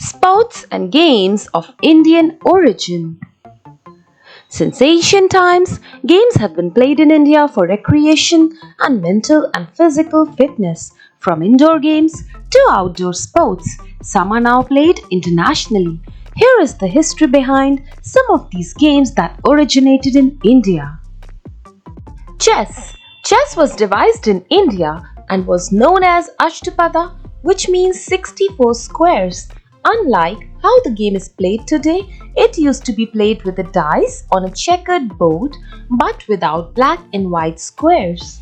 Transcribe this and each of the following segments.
Sports and games of Indian origin. Since ancient times, games have been played in India for recreation and mental and physical fitness. From indoor games to outdoor sports, some are now played internationally. Here is the history behind some of these games that originated in India. Chess. Chess was devised in India and was known as Ashtapada, which means 64 squares. Unlike how the game is played today, it used to be played with the dice on a checkered board but without black and white squares.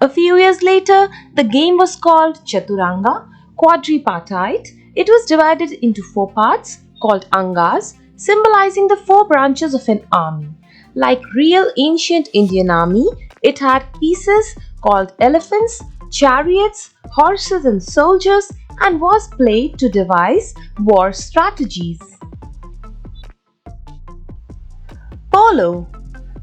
A few years later, the game was called Chaturanga, quadripartite. It was divided into four parts called angas, symbolizing the four branches of an army. Like real ancient Indian army, it had pieces called elephants, chariots, horses and soldiers, and was played to devise war strategies. Polo.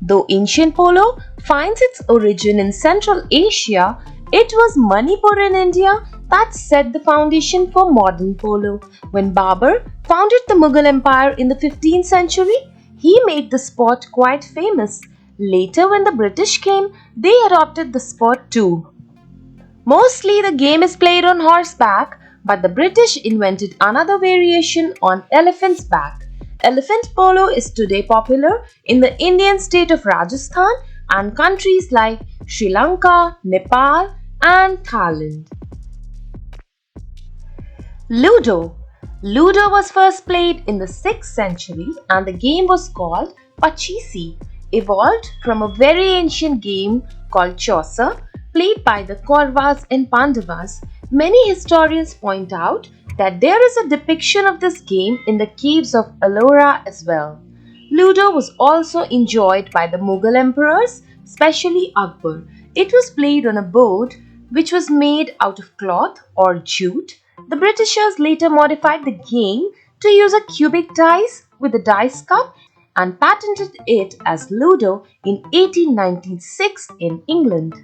Though ancient polo finds its origin in Central Asia, it was Manipur in India that set the foundation for modern polo. When Babur founded the Mughal Empire in the 15th century, he made the sport quite famous. Later, when the British came, they adopted the sport too. Mostly the game is played on horseback, but the British invented another variation on elephant's back. Elephant polo is today popular in the Indian state of Rajasthan and countries like Sri Lanka, Nepal and Thailand. Ludo. Ludo was first played in the 6th century and the game was called Pachisi, evolved from a very ancient game called Chaucer, played by the Kauravas and Pandavas. Many historians point out that there is a depiction of this game in the caves of Ellora as well. Ludo was also enjoyed by the Mughal emperors, especially Akbar. It was played on a board which was made out of cloth or jute. The Britishers later modified the game to use a cubic dice with a dice cup and patented it as Ludo in 1896 in England.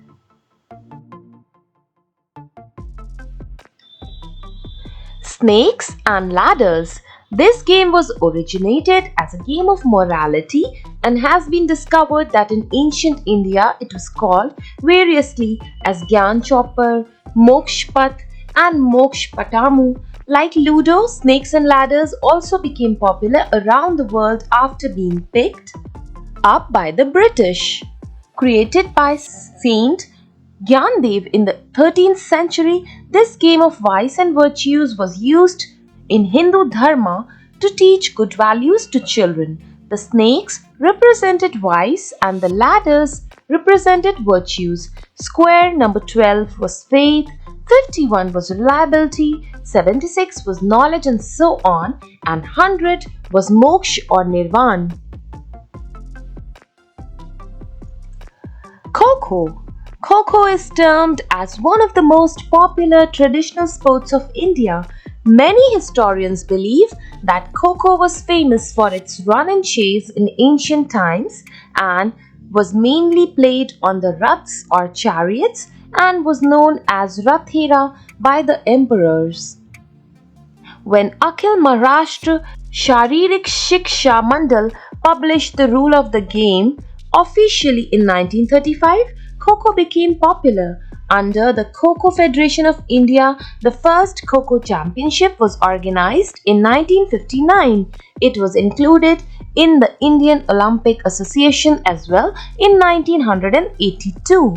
Snakes and ladders. This game was originated as a game of morality and has been discovered that in ancient India it was called variously as Gyan Chopper, Mokshpat and Mokshpatamu. Like Ludo, snakes and ladders also became popular around the world after being picked up by the British. Created by Saint Gyandev in the 13th century, this game of vice and virtues was used in Hindu Dharma to teach good values to children. The snakes represented vice and the ladders represented virtues. Square number 12 was faith, 51 was reliability, 76 was knowledge and so on, and 100 was moksha or nirvan. Kho-Kho. Kho-Kho is termed as one of the most popular traditional sports of India. Many historians believe that Kho-Kho was famous for its run and chase in ancient times and was mainly played on the raths or chariots and was known as Rathera by the emperors. When Akhil Maharashtra Sharirik Shiksha Mandal published the rule of the game officially in 1935, Kho-Kho became popular. Under the Kho-Kho Federation of India, the first Kho-Kho Championship was organized in 1959. It was included in the Indian Olympic Association as well in 1982.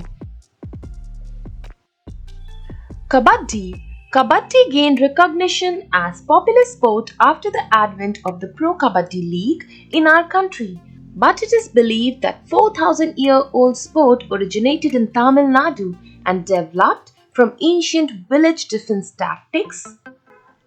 Kabaddi. Kabaddi gained recognition as popular sport after the advent of the Pro Kabaddi League in our country. But it is believed that 4,000-year-old sport originated in Tamil Nadu and developed from ancient village defense tactics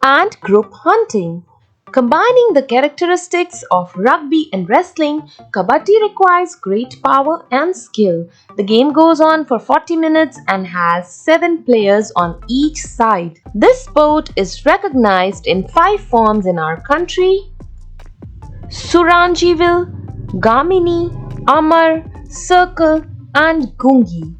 and group hunting. Combining the characteristics of rugby and wrestling, Kabaddi requires great power and skill. The game goes on for 40 minutes and has 7 players on each side. This sport is recognized in 5 forms in our country: Suranjivil, Gamini, Amar, Circle and Gungi.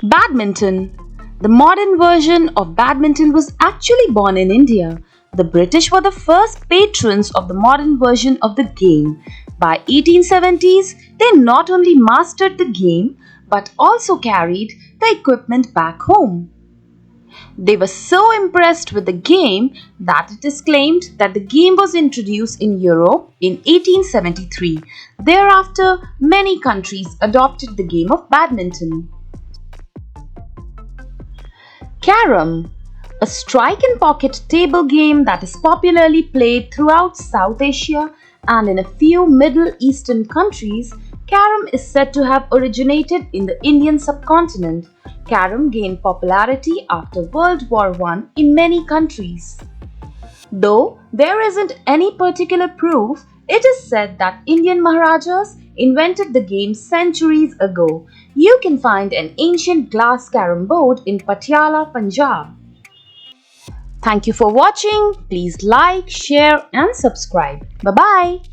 Badminton. The modern version of badminton was actually born in India. The British were the first patrons of the modern version of the game. By 1870s, they not only mastered the game but also carried the equipment back home. They were so impressed with the game that it is claimed that the game was introduced in Europe in 1873. Thereafter, many countries adopted the game of badminton. Carrom, a strike and pocket table game that is popularly played throughout South Asia and in a few Middle Eastern countries. Carrom is said to have originated in the Indian subcontinent. Carrom gained popularity after World War I in many countries. Though there isn't any particular proof, it is said that Indian Maharajas invented the game centuries ago. You can find an ancient glass carrom board in Patiala, Punjab. Thank you for watching. Please like, share and subscribe. Bye-bye.